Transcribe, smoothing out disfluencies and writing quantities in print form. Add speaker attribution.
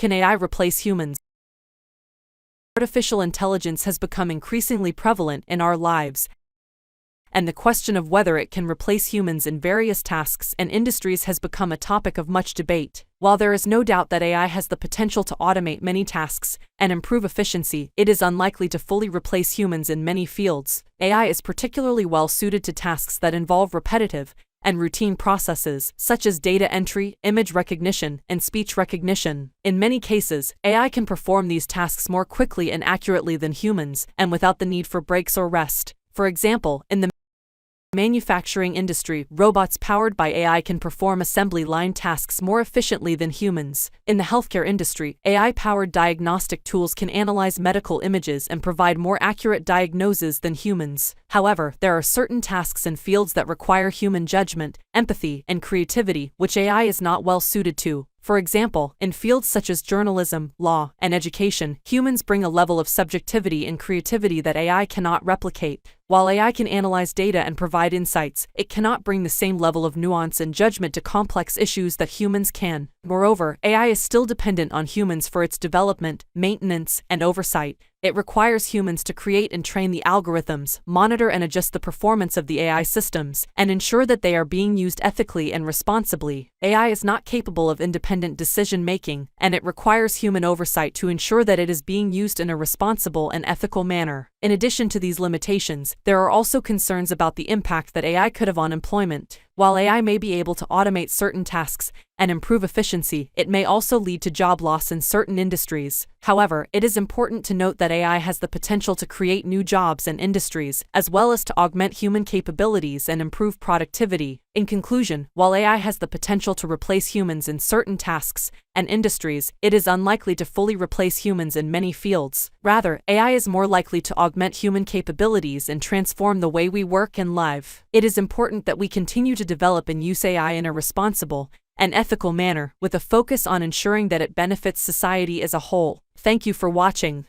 Speaker 1: Can AI replace humans? Artificial intelligence has become increasingly prevalent in our lives, and the question of whether it can replace humans in various tasks and industries has become a topic of much debate. While there is no doubt that AI has the potential to automate many tasks and improve efficiency, it is unlikely to fully replace humans in many fields. AI is particularly well suited to tasks that involve repetitive and routine processes, such as data entry, image recognition, and speech recognition. In many cases, AI can perform these tasks more quickly and accurately than humans, and without the need for breaks or rest. For example, in the manufacturing industry, robots powered by AI can perform assembly line tasks more efficiently than humans. In the healthcare industry, AI-powered diagnostic tools can analyze medical images and provide more accurate diagnoses than humans. However, there are certain tasks and fields that require human judgment, empathy, and creativity, which AI is not well suited to. For example, in fields such as journalism, law, and education, humans bring a level of subjectivity and creativity that AI cannot replicate. While AI can analyze data and provide insights, it cannot bring the same level of nuance and judgment to complex issues that humans can. Moreover, AI is still dependent on humans for its development, maintenance, and oversight. It requires humans to create and train the algorithms, monitor and adjust the performance of the AI systems, and ensure that they are being used ethically and responsibly. AI is not capable of independent decision-making, and it requires human oversight to ensure that it is being used in a responsible and ethical manner. In addition to these limitations, there are also concerns about the impact that AI could have on employment. While AI may be able to automate certain tasks and improve efficiency, it may also lead to job loss in certain industries. However, it is important to note that AI has the potential to create new jobs and industries, as well as to augment human capabilities and improve productivity. In conclusion, while AI has the potential to replace humans in certain tasks and industries, it is unlikely to fully replace humans in many fields. Rather, AI is more likely to augment human capabilities and transform the way we work and live. It is important that we continue to develop and use AI in a responsible and ethical manner, with a focus on ensuring that it benefits society as a whole. Thank you for watching.